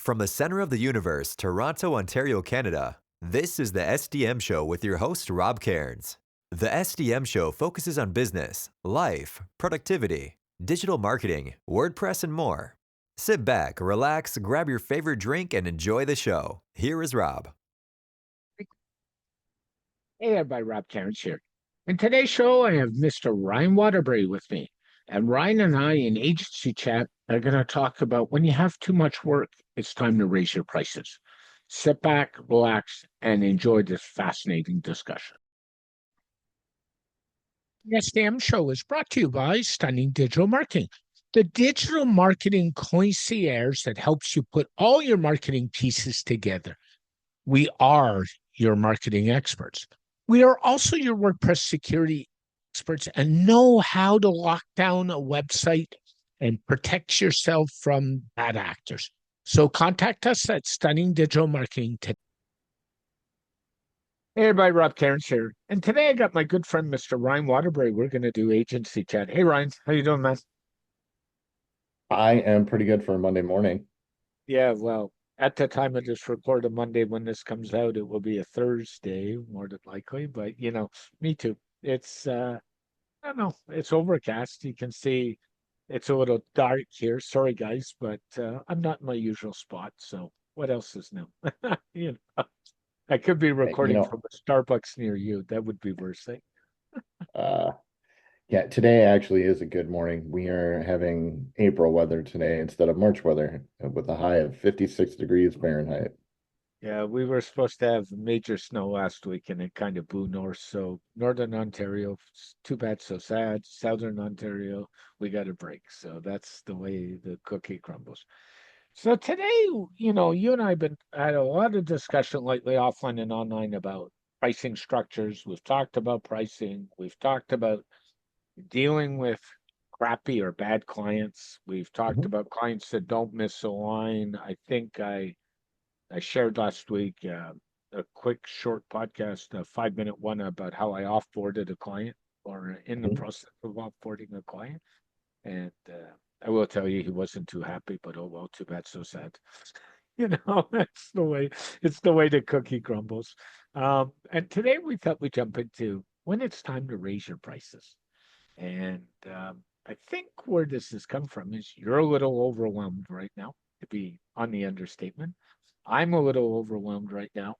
From the center of the universe, Toronto, Ontario, Canada, this is the SDM Show with your host, Rob Cairns. The SDM Show focuses on business, life, productivity, digital marketing, WordPress, and more. Sit back, relax, grab your favorite drink, and enjoy the show. Here is Rob. Hey everybody, Rob Cairns here. In today's show, I have Mr. Ryan Waterbury with me. And Ryan and I in Agency Chat are going to talk about when you have too much work, it's time to raise your prices. Sit back, relax, and enjoy this fascinating discussion. The SDM Show is brought to you by Stunning Digital Marketing, the digital marketing concierge that helps you put all your marketing pieces together. We are your marketing experts. We are also your WordPress security experts and know how to lock down a website and protect yourself from bad actors. So contact us at Stunning Digital Marketing today. Hey everybody, Rob Cairns here. And today I got my good friend, Mr. Ryan Waterbury. We're going to do Agency Chat. Hey Ryan, how you doing, man? I am pretty good for a Monday morning. Yeah, well, at the time of this record on Monday, when this comes out, it will be a Thursday, more than likely. But me too. It's I don't know, it's overcast. You can see it's a little dark here. Sorry guys, but I'm not in my usual spot. So what else is new? You know, I could be recording from a Starbucks near you. That would be worse thing. uh, yeah, today actually is a good morning. We are having April weather today instead of March weather with a high of 56 degrees Fahrenheit. Yeah, we were supposed to have major snow last week and it kind of blew north. So Northern Ontario, too bad, so sad. Southern Ontario, we got a break. So that's the way the cookie crumbles. So today, you and I have been had a lot of discussion lately offline and online about pricing structures. We've talked about pricing. We've talked about dealing with crappy or bad clients. We've talked about clients that don't miss a line. I think I shared last week a quick short podcast, a 5-minute one about how I offboarded a client or in the process of offboarding a client. And I will tell you, he wasn't too happy, but oh well, too bad, so sad. That's the way, it's the way the cookie crumbles. And today we thought we'd jump into when it's time to raise your prices. And I think where this has come from is you're a little overwhelmed right now, to be on the understatement. I'm a little overwhelmed right now.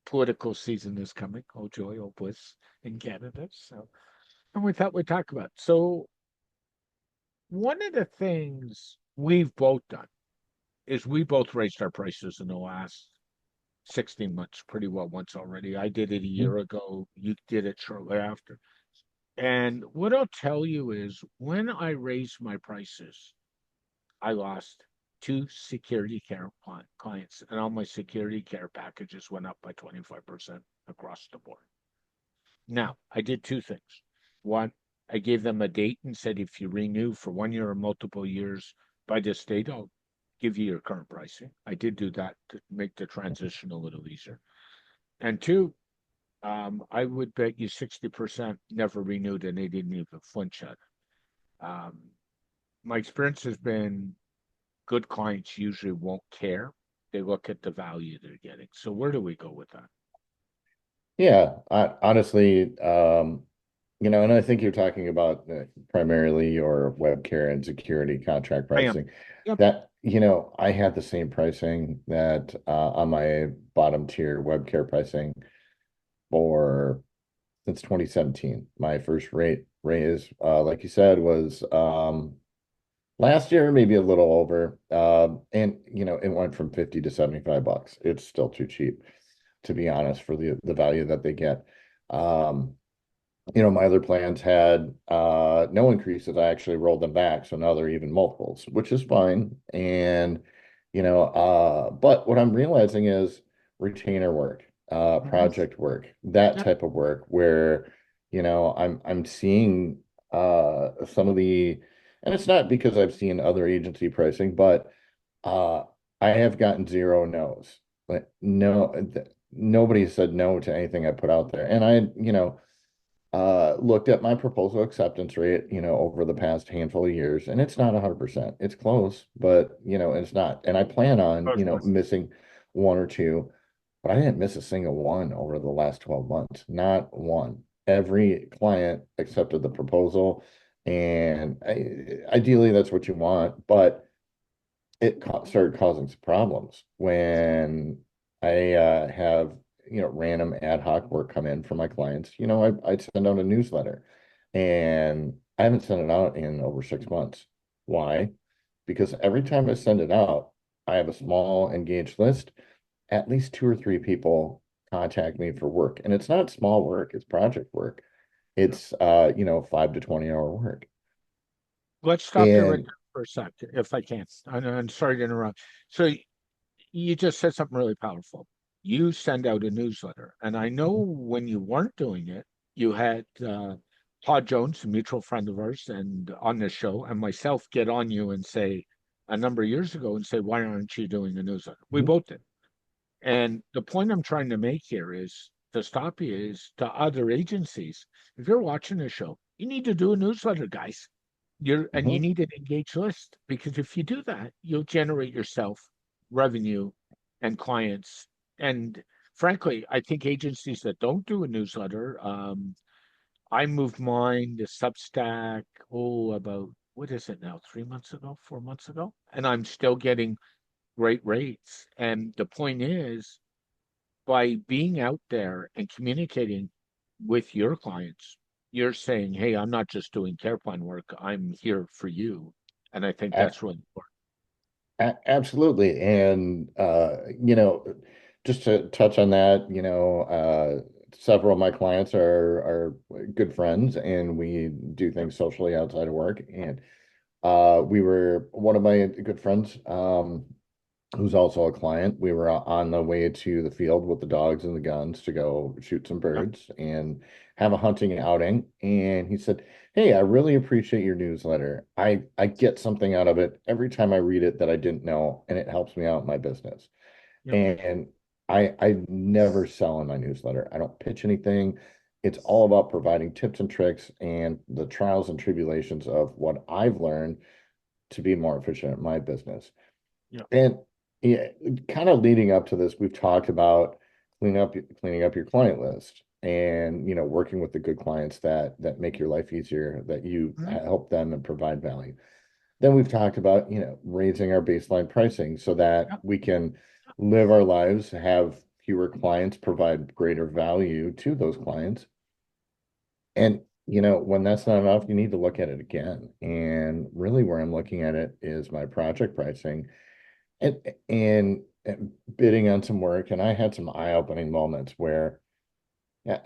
Political season is coming. Oh joy, oh bliss in Canada. So, and we thought we'd talk about. So, one of the things we've both done is we both raised our prices in the last 16 months pretty well once already. I did it a year ago. You did it shortly after. And what I'll tell you is when I raised my prices, I lost 2 security care clients, and all my security care packages went up by 25% across the board. Now, I did 2 things. One, I gave them a date and said, if you renew for 1 year or multiple years by this date, I'll give you your current pricing. I did do that to make the transition a little easier. And 2, I would bet you 60% never renewed and they didn't even flinch at it. My experience has been good clients usually won't care. They look at the value they're getting. So where do we go with that? Yeah, honestly, and I think you're talking about primarily your web care and security contract pricing. Yep. That, I had the same pricing that on my bottom tier web care pricing for since 2017. My first rate raise, like you said, was last year, maybe a little over. And it went from 50 to $75. It's still too cheap, to be honest, for the value that they get. My other plans had no increases. I actually rolled them back, so now they're even multiples, which is fine. And but what I'm realizing is retainer work, project work, that type of work where I'm seeing some of the, and it's not because I've seen other agency pricing, but I have gotten 0 no's. Like nobody said no to anything I put out there. And looked at my proposal acceptance rate, over the past handful of years, and it's not 100%. It's close, but it's not. And I plan on, Of course. missing one or two, but I didn't miss a single one over the last 12 months. Not one. Every client accepted the proposal, and ideally that's what you want, but it started causing some problems when I have random ad hoc work come in for my clients. I'd send out a newsletter, and I haven't sent it out in over 6 months. Why? Because every time I send it out, I have a small engaged list. At least two or three people contact me for work, and it's not small work; it's project work. It's 5 to 20 hour work, Let's stop there right and there for a sec, if I can. I'm sorry to interrupt. So you just said something really powerful. You send out a newsletter, and I know when you weren't doing it, you had Todd Jones, a mutual friend of ours, and on this show, and myself get on you and say a number of years ago and say, why aren't you doing a newsletter? We Mhm, both did. And the point I'm trying to make here is to stop you is to other agencies. If you're watching the show, you need to do a newsletter, guys. And you mhm. need an engaged list, because if you do that, you'll generate yourself revenue and clients. And frankly, I think agencies that don't do a newsletter, I moved mine to Substack, about what is it now, 3 months ago, 4 months ago, and I'm still getting great rates. And the point is, by being out there and communicating with your clients, you're saying, hey, I'm not just doing care plan work, I'm here for you. And I think A- that's really important. Absolutely. And, just to touch on that, several of my clients are good friends, and we do Yep. things socially outside of work. And one of my good friends, who's also a client. We were on the way to the field with the dogs and the guns to go shoot some Yep. birds and have a hunting outing. And he said, "Hey, I really appreciate your newsletter. I get something out of it every time I read it that I didn't know, and it helps me out in my business." Yep. And I never sell in my newsletter. I don't pitch anything. It's all about providing tips and tricks and the trials and tribulations of what I've learned to be more efficient at my business. Yep. And yeah, kind of leading up to this, we've talked about cleaning up your client list, and working with the good clients that make your life easier, that you Mhm. help them and provide value. Then we've talked about raising our baseline pricing so that Yep. we can live our lives, have fewer clients, provide greater value to those clients. And when that's not enough, you need to look at it again. And really, where I'm looking at it is my project pricing and and bidding on some work. And I had some eye-opening moments where, yeah,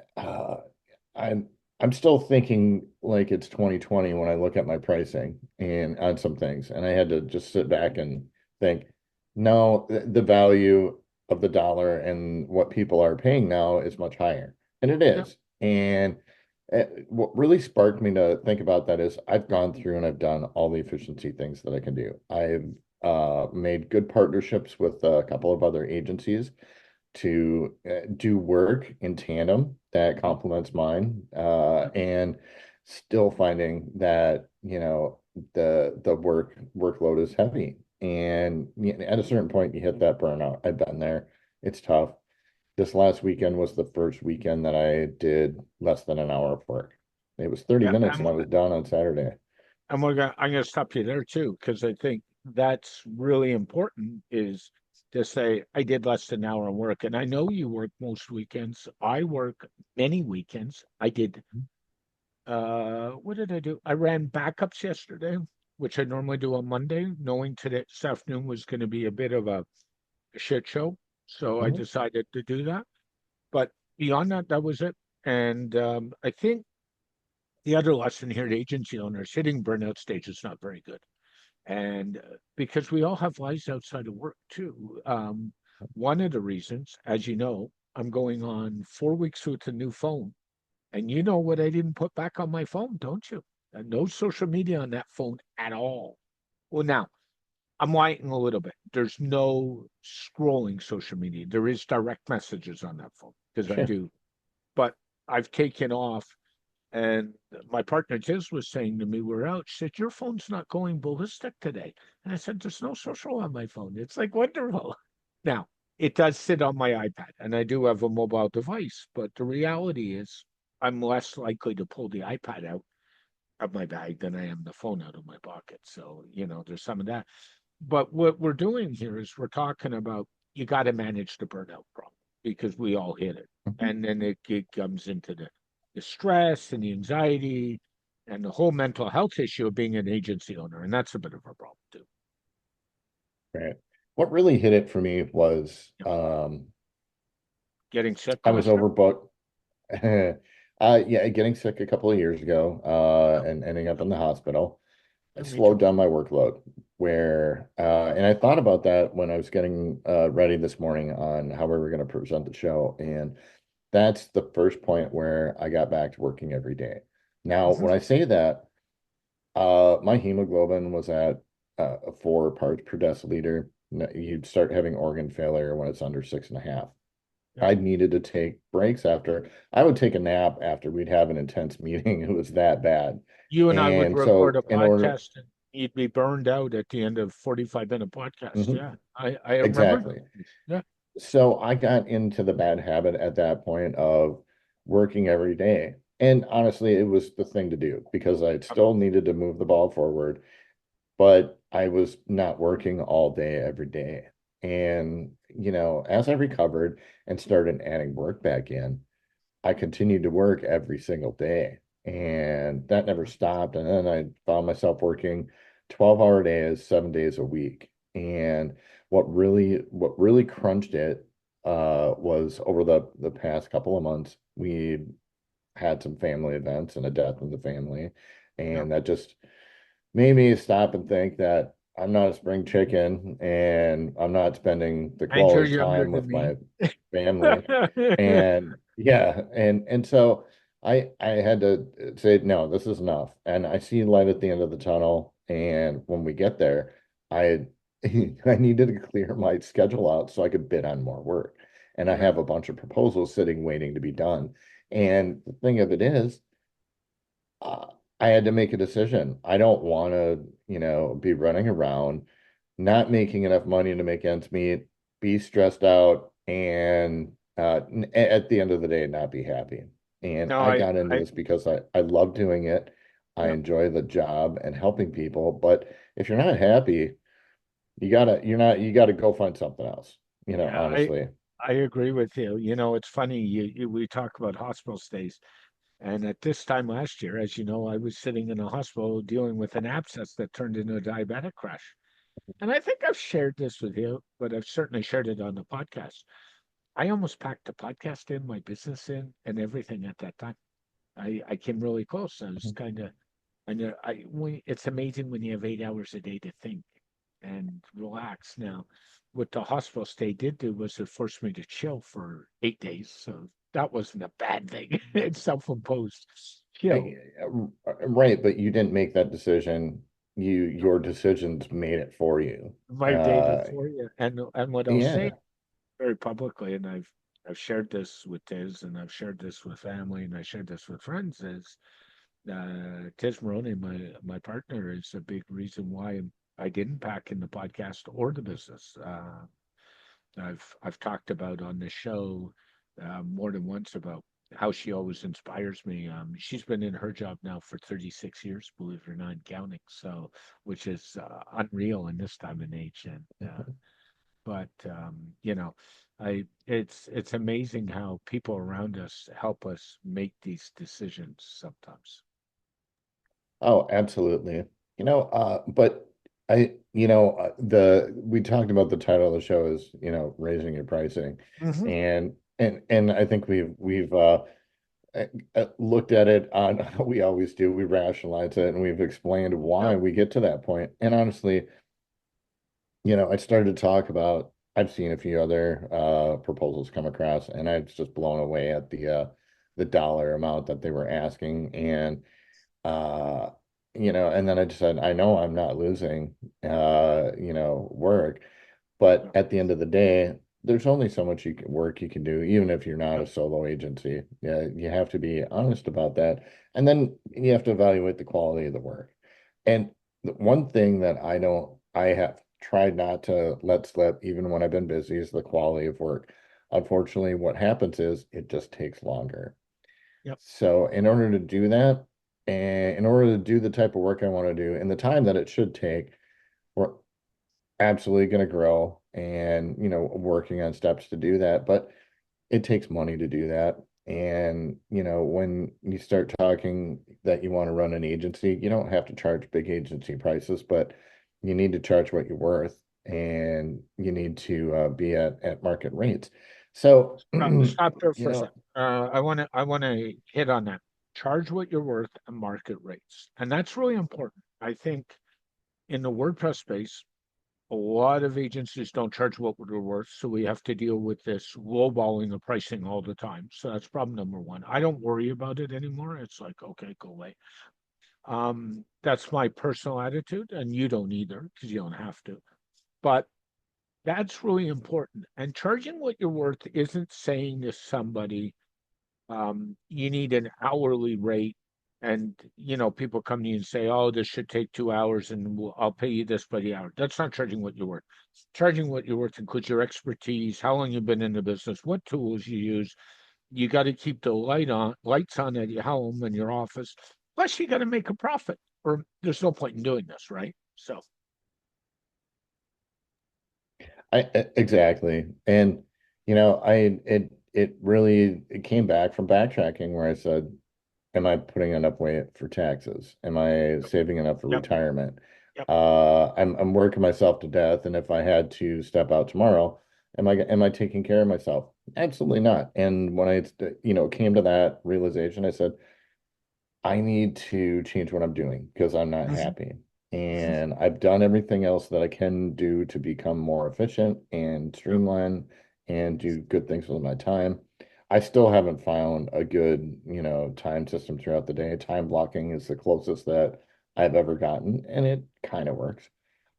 I'm I'm still thinking like it's 2020 when I look at my pricing and on some things, and I had to just sit back and think, no, the value of the dollar and what people are paying now is much higher, and it Yep. is. And what really sparked me to think about that is I've gone through and I've done all the efficiency things that I can do. I've made good partnerships with a couple of other agencies to do work in tandem that complements mine, Yep. and still finding that the workload is heavy, and at a certain point you hit that burnout. I've been there. It's tough. This last weekend was the first weekend that I did less than an hour of work. It was 30 Yeah. minutes and I was done on Saturday. And I'm gonna stop you there too, because I think that's really important, is to say I did less than an hour of work. And I know you work most weekends. I work many weekends. I did what did I do? I ran backups yesterday, which I normally do on Monday, knowing today this afternoon was going to be a bit of a shit show. So I Mhm. decided to do that. But beyond that, that was it. And I think the other lesson here to agency owners, hitting burnout stage is not very good. And because we all have lives outside of work too. One of the reasons, as you know, I'm going on 4 weeks with a new phone. And you know what I didn't put back on my phone, don't you? No social media on that phone at all. Well, now I'm lighting a little bit. There's no scrolling social media. There is direct messages on that phone because I Sure. do, but I've taken off. And my partner Tiz was saying to me, we're out. She said, your phone's not going ballistic today. And I said, there's no social on my phone. It's like wonderful. Now, it does sit on my iPad, and I do have a mobile device, but the reality is I'm less likely to pull the iPad out of my bag than I am the phone out of my pocket. So, there's some of that. But what we're doing here is we're talking about you got to manage the burnout problem because we all hit it. Mhm. And then it comes into the stress and the anxiety and the whole mental health issue of being an agency owner. And that's a bit of a problem too. Right. What really hit it for me was Yeah. Getting sick I was last year? overbooked. Yeah, getting sick a couple of years ago, Yeah. and ending up in the hospital. I Yeah, me too. slowed down my workload where, and I thought about that when I was getting ready this morning on how we were going to present the show. And that's the first point where I got back to working every day. Now, Mhm. when I say that, my hemoglobin was at 4 parts per deciliter. You'd start having organ failure when it's under 6.5. Yeah. I needed to take breaks after. I would take a nap after we'd have an intense meeting. It was that bad. You and I would And record so a in order, podcast and you'd be burned out at the end of 45-minute podcast. Mhm, Yeah. I remember exactly. those. Yeah. So I got into the bad habit at that point of working every day. And honestly, it was the thing to do because I still needed to move the ball forward, but I was not working all day every day. And, as I recovered and started adding work back in, I continued to work every single day. And that never stopped. And then I found myself working 12-hour days, 7 days a week. And what really crunched it was over the past couple of months, we had some family events and a death in the family. Yeah. And that just made me stop and think that I'm not a spring chicken and I'm not spending the And you're quality younger time than with me. my family. And yeah, and so I had to say, no, this is enough. And I see light at the end of the tunnel. And when we get there, I I needed to clear my schedule out so I could bid on more work. And I Yeah. have a bunch of proposals sitting waiting to be done. And the thing of it is, uh, I had to make a decision. I don't want to, be running around, not making enough money to make ends meet, be stressed out, and at the end of the day, not be happy. And No, I got into I, this because I love doing it. I yeah, enjoy the job and helping people. But if you're not happy, you gotta go find something else, yeah, honestly. I agree with you. It's funny. We talk about hospital stays, and at this time last year, as you know, I was sitting in a hospital dealing with an abscess that turned into a diabetic crash. And I think I've shared this with you, but I've certainly shared it on the podcast. I almost packed the podcast in, my business in, and everything at that time. I came really close. I was kind of, it's amazing when you have 8 hours a day to think and relax. Now, what the hospital stay did do was it forced me to chill for 8 days. So that wasn't a bad thing. It's self-imposed chill. Right, but you didn't make that decision. Your decisions made it for you. My data Uh, for you. And what I'll say yeah. very publicly, and I've shared this with Tiz, and I've shared this with family, and I shared this with friends, is Tiz Maroney, my partner, is a big reason why I didn't pack in the podcast or the business. I've talked about on the show more than once about how she always inspires me. She's been in her job now for 36 years, believe it or not, and counting. So, which is unreal in this time and age. And but it's amazing how people around us help us make these decisions sometimes. Oh, absolutely. But we talked about the title of the show is, raising your pricing. Hmm. And I think we've looked at it on how we always do. We rationalize it and we've explained Yeah. why we get to that point. And honestly, I started to talk about, I've seen a few other proposals come across, and I was just blown away at the dollar amount that they were asking. And uh, and then I just said, I know I'm not losing work, but Yeah. at the end of the day, there's only so much work you can do, even if you're not Yep. a solo agency. Yeah, you have to be honest about that. And then you have to evaluate the quality of the work. And the one thing that I have tried not to let slip, even when I've been busy, is the quality of work. Unfortunately, what happens is it just takes longer. Yep. So in order to do that, and in order to do the type of work I want to do in the time that it should take, we're absolutely going to grow and, working on steps to do that. But it takes money to do that. And, when you start talking that you want to run an agency, you don't have to charge big agency prices, but you need to charge what you're worth and you need to be at market rates. So, Stop there you for a know, second. I want to hit on that. Charge what you're worth and market rates, and that's really important. I think in the WordPress space, a lot of agencies don't charge what they're worth, so we have to deal with this lowballing the pricing all the time. So that's problem number one. I don't worry about it anymore. It's like, okay, go away. That's my personal attitude, and you don't either because you don't have to. But that's really important. And charging what you're worth isn't saying to somebody, you need an hourly rate. And, people come to you and say, oh, this should take 2 hours and I'll pay you this by the hour. That's not charging what you're worth. Charging what you're worth includes your expertise, how long you've been in the business, what tools you use. You got to keep the lights on at your home and your office. Plus, you got to make a profit, or there's no point in doing this, right? So, exactly. And, it really, it came back from backtracking where I said, am I putting enough away for taxes? Am I saving enough for yep, retirement? yep. I'm working myself to death, and if I had to step out tomorrow, am I taking care of myself? Absolutely not. And when came to that realization, I said, I need to change what I'm doing because I'm not Mhm, happy. mhm. And I've done everything else that I can do to become more efficient and Yep. streamline and do good things with my time. I still haven't found a good, time system throughout the day. Time blocking is the closest that I've ever gotten, and it kind of works.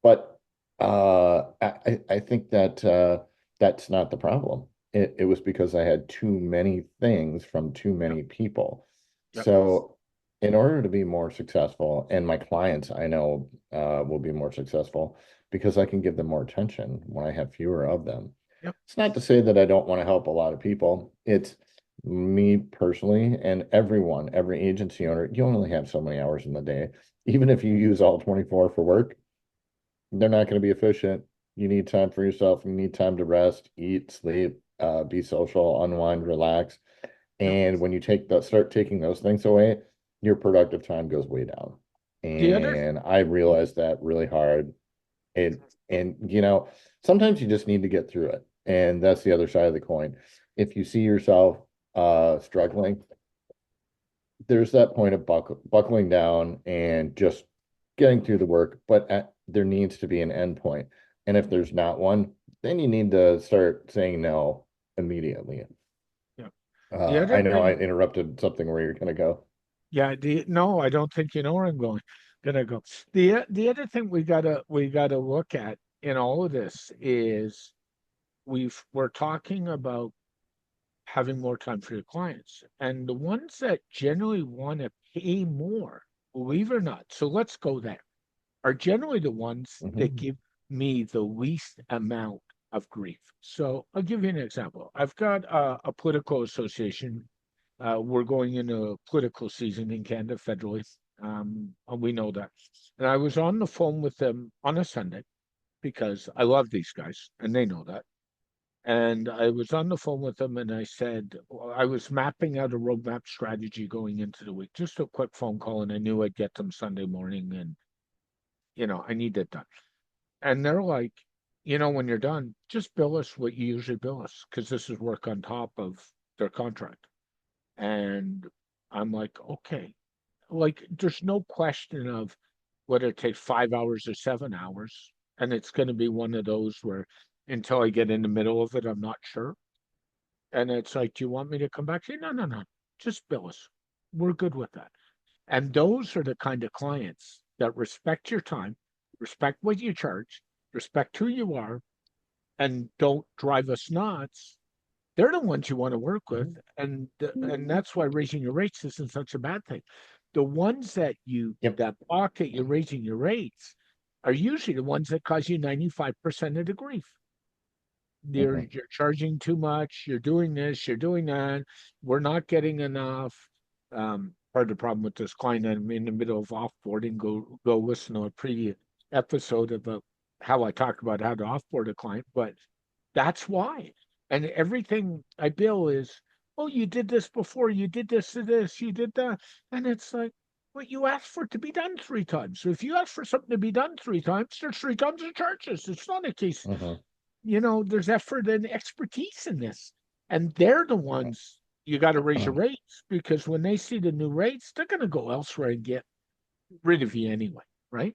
But I think that that's not the problem. It was because I had too many things from too Yep. many people. Yep. So in order to be more successful, and my clients I know will be more successful because I can give them more attention when I have fewer of them. Yep. It's not to say that I don't want to help a lot of people. It's me personally and everyone, every agency owner, you only have so many hours in the day. Even if you use all 24 for work, they're not going to be efficient. You need time for yourself. You need time to rest, eat, sleep, be social, unwind, relax. Yep. And when you start taking those things away, your productive time goes way down. The other, And I realized that really hard. And sometimes you just need to get through it. And that's the other side of the coin. If you see yourself struggling, there's that point of buckling down and just getting through the work, but there needs to be an end point. And if there's not one, then you need to start saying no immediately. yeah, the other I know I thing, interrupted something where you're going to go. yeah, no, I don't think you know where I'm gonna go. The other thing we gotta look at in all of this is we're talking about having more time for your clients, and the ones that generally want to pay more, believe it or not, so let's go there, are generally the ones that Mhm. give me the least amount of grief. So I'll give you an example. I've got a political association. We're going into political season in Canada federally. And we know that. And I was on the phone with them on a Sunday because I love these guys and they know that. And I was on the phone with them and I said, well, I was mapping out a roadmap strategy going into the week, just a quick phone call. And I knew I'd get them Sunday morning and, I need that done. And they're like, when you're done, just bill us what you usually bill us because this is work on top of their contract. And I'm like, okay, like there's no question of whether it takes 5 hours or 7 hours. And it's going to be one of those where until I get in the middle of it, I'm not sure. And it's like, do you want me to come back? Say, no, no, no, just bill us. We're good with that. And those are the kind of clients that respect your time, respect what you charge, respect who you are, and don't drive us nuts, they're the ones you want to work with, and that's why raising your rates isn't such a bad thing. The ones Yep. that balk at you raising your rates are usually the ones that cause you 95% of the grief. You're charging too much, you're doing this, you're doing that, we're not getting enough. Part of the problem with this client, I'm in the middle of offboarding. Go listen to a previous episode about how I talk about how to offboard a client, but that's why. And everything I bill is, oh, you did this before, you did this to this, you did that. And it's like, well, you asked for it to be done 3 times. So if you ask for something to be done 3 times, there's 3 times the charges. It's not a case, there's effort and expertise in this. And they're the ones you got to raise your rates, because when they see the new rates, they're going to go elsewhere and get rid of you anyway, right?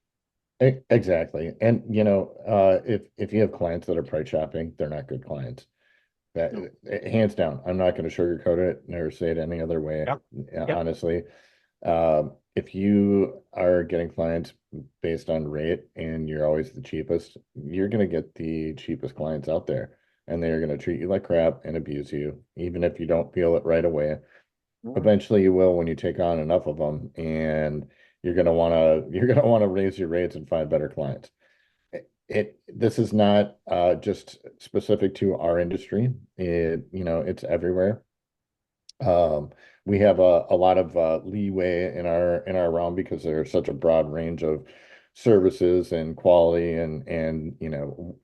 Exactly. And if you have clients that are price shopping, they're not good clients. That No. hands down. I'm not going to sugarcoat it, never say it any other way. Yep. Yep. Honestly, if you are getting clients based on rate and you're always the cheapest, you're going to get the cheapest clients out there, and they're going to treat you like crap and abuse you, even if you don't feel it right away. Eventually you will when you take on enough of them, and you're gonna want to raise your rates and find better clients. This is not just specific to our industry. It's everywhere. We have a lot of leeway in our realm because there's such a broad range of services and quality and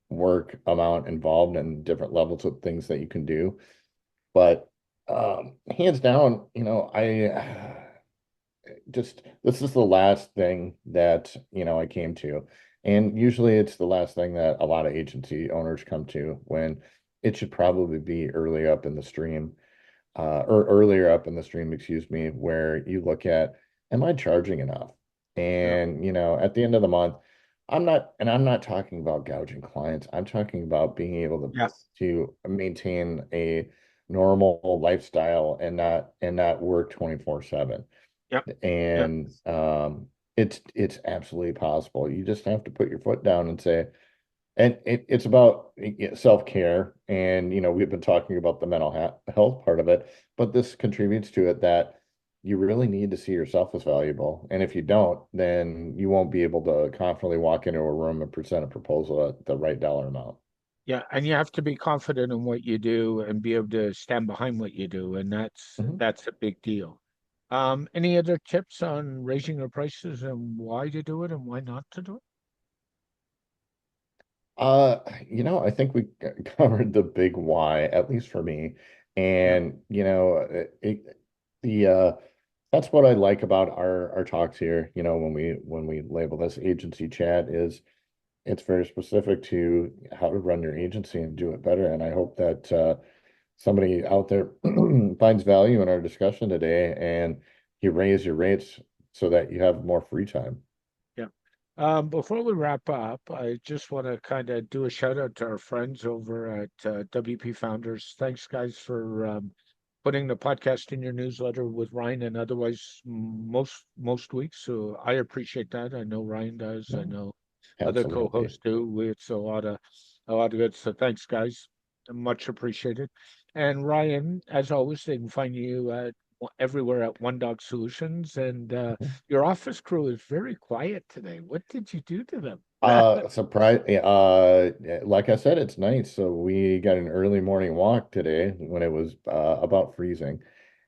work amount involved and different levels of things that you can do. But hands down, I just this is the last thing that I came to, and usually it's the last thing that a lot of agency owners come to, when it should probably be early up in the stream, or earlier up in the stream, excuse me, where you look at, am I charging enough? Yeah. And at the end of the month, I'm not talking about gouging clients. I'm talking about being able to Yes. to maintain a normal lifestyle and not work 24/7. Yep. Yep. And it's absolutely possible. You just have to put your foot down and say, and it's about self-care. And we've been talking about the mental health part of it, but this contributes to it, that you really need to see yourself as valuable. And if you don't, then you won't be able to confidently walk into a room and present a proposal at the right dollar amount. Yeah, and you have to be confident in what you do and be able to stand behind what you do, and Mhm. that's a big deal. Any other tips on raising your prices and why to do it and why not to do it? I think we covered the big why, at least for me. Yeah. And the that's what I like about our talks here. When we label this agency chat, is it's very specific to how to run your agency and do it better. And I hope that somebody out there finds value in our discussion today, and you raise your rates so that you have more free time. Yeah. Before we wrap up, I just want to kind of do a shout out to our friends over at WP Founders. Thanks, guys, for putting the podcast in your newsletter with Ryan and otherwise most weeks. So I appreciate that. I know Ryan does. I No, know other absolutely. co-hosts do. It's a lot of good. So thanks, guys. Much appreciated. And Ryan, as always, they can find you everywhere at One Dog Solutions. And your office crew is very quiet today. What did you do to them? Surprise. Like I said, it's nice. So we got an early morning walk today when it was about freezing,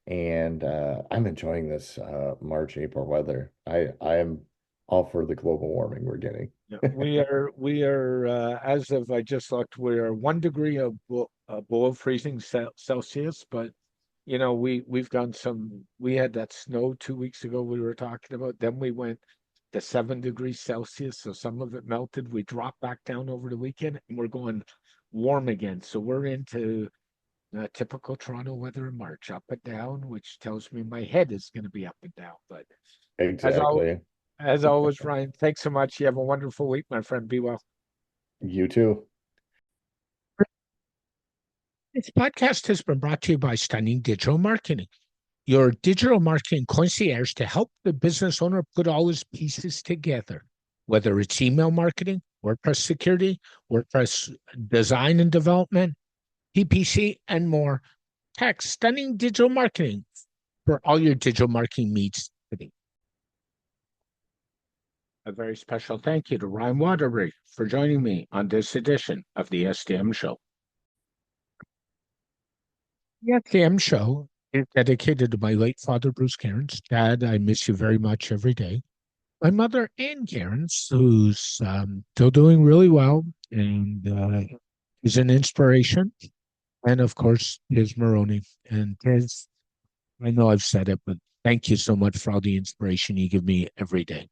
and I'm enjoying this March, April weather. I'm all for the global warming we're getting. Yeah, we are as of I just looked, we are 1 degree below freezing Celsius, but we had that snow 2 weeks ago we were talking about. Then we went to 7 degrees Celsius, so some of it melted. We dropped back down over the weekend, and we're going warm again. So we're into typical Toronto weather in March, up and down, which tells me my head is going to be up and down. But as al Exactly. as always, Ryan, thanks so much. You have a wonderful week, my friend. Be well. You too. This podcast has been brought to you by Stunning Digital Marketing, your digital marketing concierge to help the business owner put all his pieces together, whether it's email marketing, WordPress security, WordPress design and development, PPC, and more. Tech, stunning digital marketing for all your digital marketing needs today. A very special thank you to Ryan Waterbury for joining me on this edition of the SDM Show. The SDM Show is dedicated to my late father, Bruce Cairns. Dad, I miss you very much every day. My mother, Ann Cairns, who's still doing really well and is an inspiration. And of course, Tiz Maroney. And Tiz, I know I've said it, but thank you so much for all the inspiration you give me every day.